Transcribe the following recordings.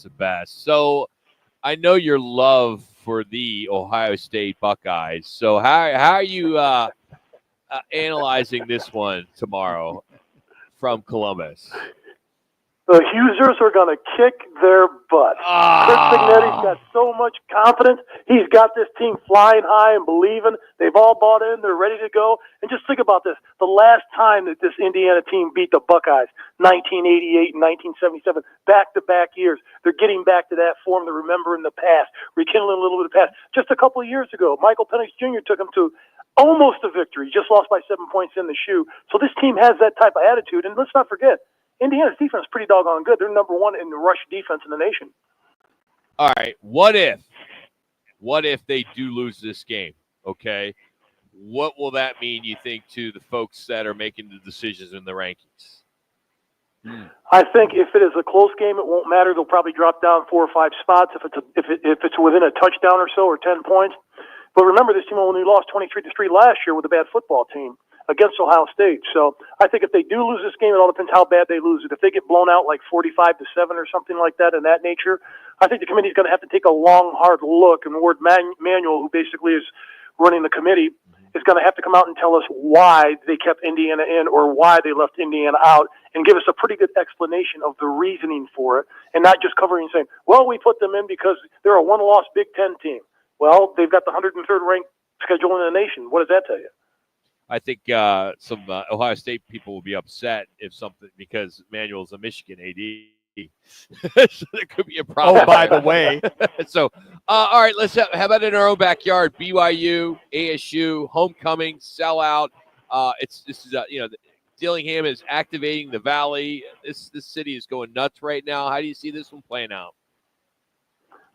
the best. So I know your love for the Ohio State Buckeyes. So how are you analyzing this one tomorrow from Columbus? The Hoosiers are going to kick their butt. Chris Signetti's got so much confidence. He's got this team flying high and believing. They've all bought in. They're ready to go. And just think about this. The last time that this Indiana team beat the Buckeyes, 1988 and 1977, back-to-back years. They're getting back to that form to remember in the past, rekindling a little bit of the past. Just a couple of years ago, Michael Penix Jr. took them to almost a victory, just lost by 7 points in the shoe. So this team has that type of attitude. And let's not forget, Indiana's defense is pretty doggone good. They're number one in the rush defense in the nation. All right. What if they do lose this game? Okay. What will that mean, you think, to the folks that are making the decisions in the rankings? I think if it is a close game, it won't matter. They'll probably drop down 4 or 5 spots if it's within a touchdown or so or 10 points. But remember, this team only lost 23-3 last year with a bad football team against Ohio State. So I think if they do lose this game, it all depends how bad they lose it. If they get blown out like 45-7 or something like that in that nature, I think the committee's going to have to take a long, hard look. And Ward Manuel, who basically is running the committee, is going to have to come out and tell us why they kept Indiana in or why they left Indiana out and give us a pretty good explanation of the reasoning for it and not just covering and saying, well, we put them in because they're a one-loss Big Ten team. Well, they've got the 103rd ranked schedule in the nation. What does that tell you? I think some Ohio State people will be upset if something because Manuel's a Michigan AD. So there could be a problem. Oh, by the way. So, all right, how about in our own backyard? BYU, ASU, homecoming, sellout. Dillingham is activating the Valley. This city is going nuts right now. How do you see this one playing out?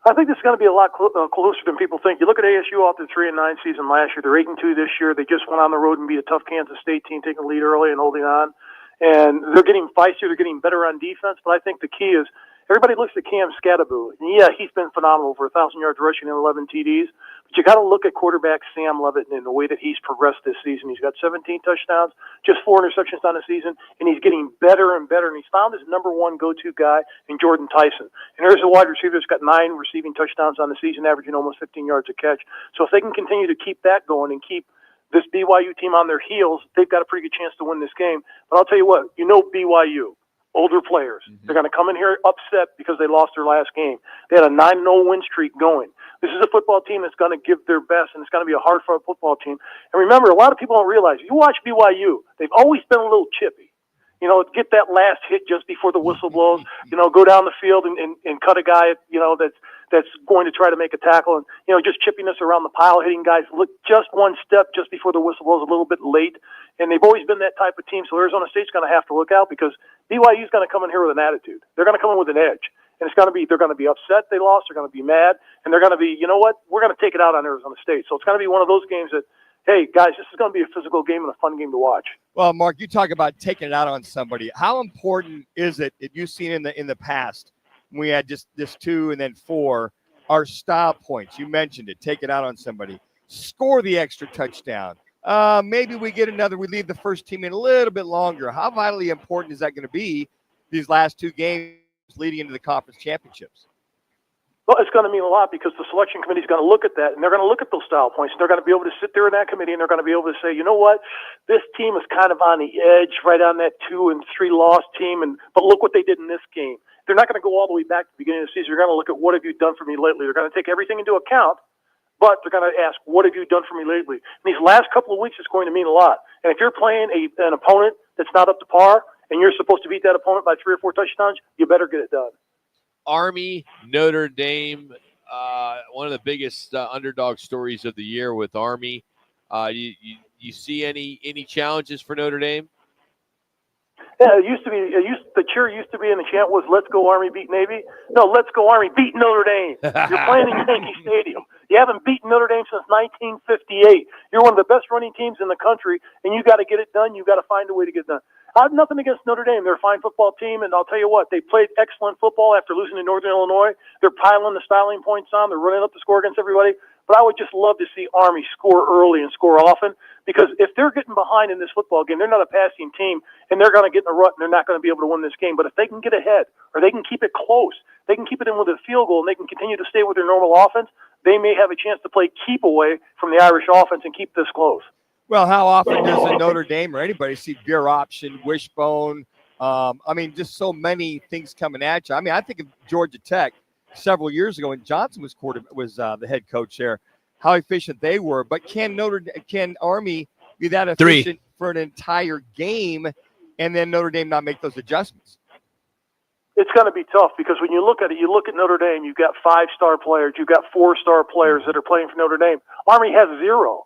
I think this is going to be a lot closer than people think. You look at ASU off their 3-9 season last year. They're 8-2 this year. They just went on the road and beat a tough Kansas State team, taking the lead early and holding on. And they're getting feisty. They're getting better on defense. But I think the key is everybody looks at Cam Scatteraboo. And yeah, he's been phenomenal for 1,000 yards rushing and 11 TDs. But you got to look at quarterback Sam Levitt and the way that he's progressed this season. He's got 17 touchdowns, just 4 interceptions on the season, and he's getting better and better. And he's found his number one go-to guy in Jordan Tyson. And there's a wide receiver that's got 9 receiving touchdowns on the season, averaging almost 15 yards a catch. So if they can continue to keep that going and keep this BYU team on their heels, they've got a pretty good chance to win this game. But I'll tell you what, BYU, older players, they're going to come in here upset because they lost their last game. They had a 9-0 win streak going. This is a football team that's going to give their best, and it's going to be a hard-fought football team. And remember, a lot of people don't realize, you watch BYU, they've always been a little chippy. Get that last hit just before the whistle blows, go down the field and cut a guy, that's going to try to make a tackle, and, just chippiness around the pile, hitting guys look just one step just before the whistle blows a little bit late. And they've always been that type of team, so Arizona State's going to have to look out because BYU's going to come in here with an attitude. They're going to come in with an edge. And they're going to be upset they lost, they're going to be mad, and they're going to be, you know what, we're going to take it out on Arizona State. So it's going to be one of those games that, hey, guys, this is going to be a physical game and a fun game to watch. Well, Mark, you talk about taking it out on somebody. How important is it that you've seen in the past when we had just this 2 and then 4, our style points? You mentioned it. Take it out on somebody. Score the extra touchdown. Maybe we leave the first team in a little bit longer. How vitally important is that going to be these last 2 games leading into the conference championships? Well, it's going to mean a lot because the selection committee is going to look at that, and they're going to look at those style points, and they're going to be able to sit there in that committee, and they're going to be able to say, you know what, this team is kind of on the edge, right on that 2 and 3 loss team, but look what they did in this game. They're not going to go all the way back to the beginning of the season. They're going to look at what have you done for me lately. They're going to take everything into account, but they're going to ask, what have you done for me lately? And these last couple of weeks, it's going to mean a lot. And if you're playing an opponent that's not up to par, and you're supposed to beat that opponent by 3 or 4 touchdowns, you better get it done. Army, Notre Dame, one of the biggest underdog stories of the year with Army. You see any challenges for Notre Dame? Yeah, the cheer used to be, and the chant was, let's go Army, beat Navy. No, let's go Army, beat Notre Dame. You're playing in Yankee Stadium. You haven't beaten Notre Dame since 1958. You're one of the best running teams in the country, and you got to get it done. You got to find a way to get it done. I have nothing against Notre Dame. They're a fine football team, and I'll tell you what, they played excellent football after losing to Northern Illinois. They're piling the styling points on. They're running up the score against everybody. But I would just love to see Army score early and score often, because if they're getting behind in this football game, they're not a passing team, and they're going to get in a rut, and they're not going to be able to win this game. But if they can get ahead or they can keep it close, they can keep it in with a field goal, and they can continue to stay with their normal offense, they may have a chance to play keep away from the Irish offense and keep this close. Well, how often does a Notre Dame or anybody see beer option, wishbone? Just so many things coming at you. I mean, I think of Georgia Tech several years ago when Johnson was the head coach there, how efficient they were. But can Army be that efficient for an entire game and then Notre Dame not make those adjustments? It's going to be tough because when you look at it, you look at Notre Dame, you've got 5-star players, you've got 4-star players that are playing for Notre Dame. Army has 0.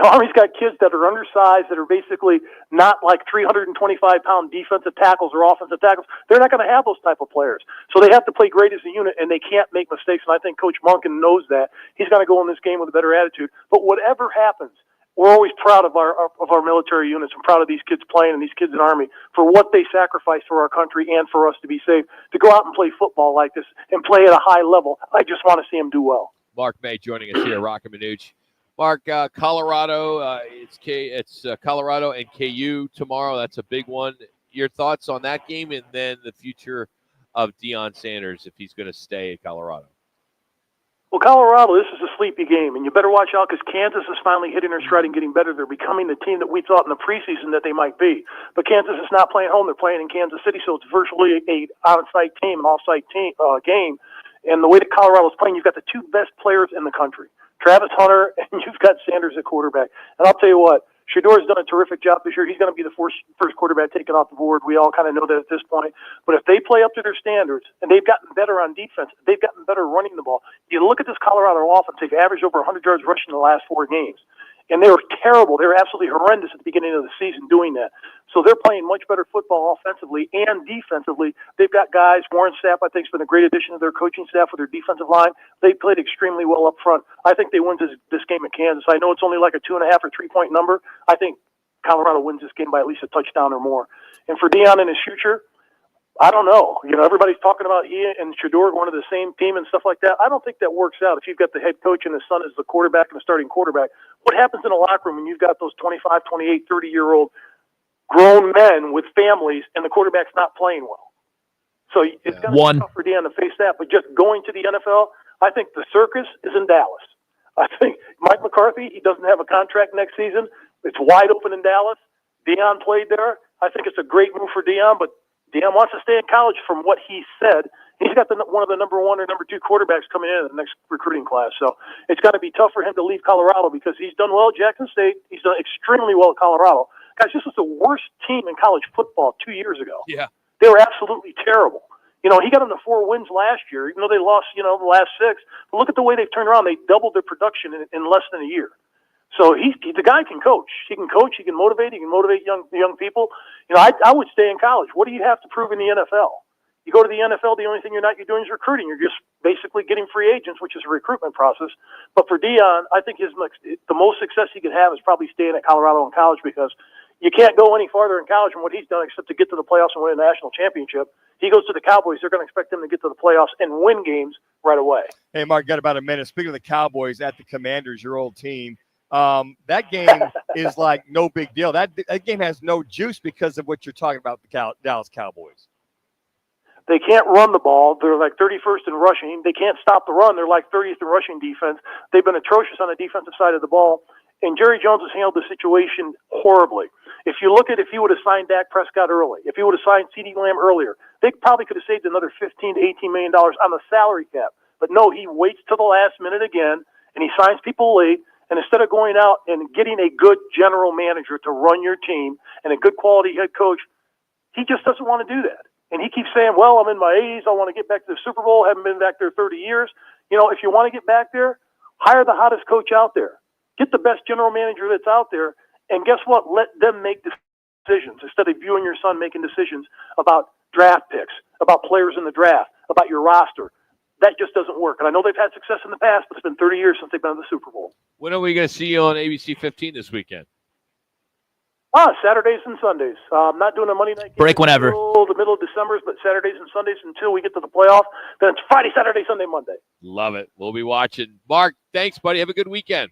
Army's got kids that are undersized, that are basically not like 325-pound defensive tackles or offensive tackles. They're not going to have those type of players. So they have to play great as a unit, and they can't make mistakes. And I think Coach Monken knows that. He's going to go in this game with a better attitude. But whatever happens, we're always proud of our military units and proud of these kids playing and these kids in Army for what they sacrifice for our country and for us to be safe, to go out and play football like this and play at a high level. I just want to see them do well. Mark May joining us here, Rock and Minucci. Mark, Colorado, it's Colorado and KU tomorrow. That's a big one. Your thoughts on that game and then the future of Deion Sanders if he's going to stay at Colorado? Well, Colorado, this is a sleepy game, and you better watch out because Kansas is finally hitting their stride and getting better. They're becoming the team that we thought in the preseason that they might be. But Kansas is not playing home. They're playing in Kansas City, so it's virtually an on-site team, an off-site team, game. And the way that Colorado's playing, you've got the 2 best players in the country, Travis Hunter, and you've got Sanders at quarterback. And I'll tell you what, Shador's done a terrific job this year. He's going to be the first quarterback taken off the board. We all kind of know that at this point. But if they play up to their standards, and they've gotten better on defense, they've gotten better running the ball. You look at this Colorado offense, they've averaged over 100 yards rushing in the last 4 games. And they were terrible. They were absolutely horrendous at the beginning of the season doing that. So they're playing much better football offensively and defensively. They've got guys, Warren Sapp, I think, has been a great addition to their coaching staff with their defensive line. They played extremely well up front. I think they win this game at Kansas. I know it's only like a 2.5 or 3-point number. I think Colorado wins this game by at least a touchdown or more. And for Deion and his future, I don't know. Everybody's talking about he and Shador going to the same team and stuff like that. I don't think that works out. If you've got the head coach and his son as the quarterback and the starting quarterback, what happens in a locker room when you've got those 25, 28, 30-year-old grown men with families and the quarterback's not playing well? So it's going to be tough for Deion to face that. But just going to the NFL, I think the circus is in Dallas. I think Mike McCarthy, he doesn't have a contract next season. It's wide open in Dallas. Deion played there. I think it's a great move for Deion, but Deion wants to stay in college from what he said. He's got one of the number 1 or number 2 quarterbacks coming in the next recruiting class. So it's going to be tough for him to leave Colorado because he's done well at Jackson State. He's done extremely well at Colorado. Guys, this was the worst team in college football 2 years ago. Yeah. They were absolutely terrible. He got them to 4 wins last year, even though they lost, the last 6. But look at the way they've turned around. They doubled their production in less than a year. So the guy can coach. He can coach. He can motivate. He can motivate young people. I would stay in college. What do you have to prove in the NFL? You go to the NFL, the only thing you're doing is recruiting. You're just basically getting free agents, which is a recruitment process. But for Deion, I think the most success he could have is probably staying at Colorado in college because you can't go any farther in college than what he's done except to get to the playoffs and win a national championship. He goes to the Cowboys. They're going to expect him to get to the playoffs and win games right away. Hey, Mark, got about a minute. Speaking of the Cowboys at the Commanders, your old team, that game is like no big deal. That game has no juice because of what you're talking about, the Dallas Cowboys. They can't run the ball. They're like 31st in rushing. They can't stop the run. They're like 30th in rushing defense. They've been atrocious on the defensive side of the ball. And Jerry Jones has handled the situation horribly. If you look at if he would have signed Dak Prescott early, if he would have signed CeeDee Lamb earlier, they probably could have saved another $15 to $18 million on the salary cap. But no, he waits till the last minute again, and he signs people late. And instead of going out and getting a good general manager to run your team and a good quality head coach, he just doesn't want to do that. And he keeps saying, well, I'm in my 80s. I want to get back to the Super Bowl. Haven't been back there 30 years. If you want to get back there, hire the hottest coach out there. Get the best general manager that's out there. And guess what? Let them make decisions instead of you and your son making decisions about draft picks, about players in the draft, about your roster. That just doesn't work. And I know they've had success in the past, but it's been 30 years since they've been to the Super Bowl. When are we going to see you on ABC 15 this weekend? Saturdays and Sundays. I'm not doing a Monday night game Break whenever. until the middle of December, but Saturdays and Sundays until we get to the playoff. Then it's Friday, Saturday, Sunday, Monday. Love it. We'll be watching. Mark, thanks, buddy. Have a good weekend.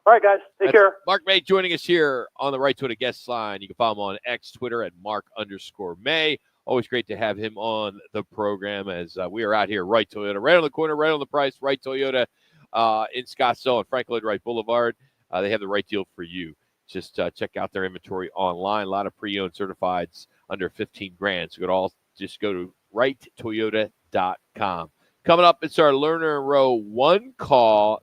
All right, guys. Take care. Mark May joining us here on the Right to a Guest line. You can follow him on X, Twitter at Mark_May. Always great to have him on the program as we are out here, Wright Toyota, right on the corner, right on the price, Wright Toyota in Scottsdale on Franklin Wright Boulevard. They have the right deal for you. Just check out their inventory online. A lot of pre-owned certifieds under 15 grand. So just go to wrighttoyota.com. Coming up, it's our Learner Row one call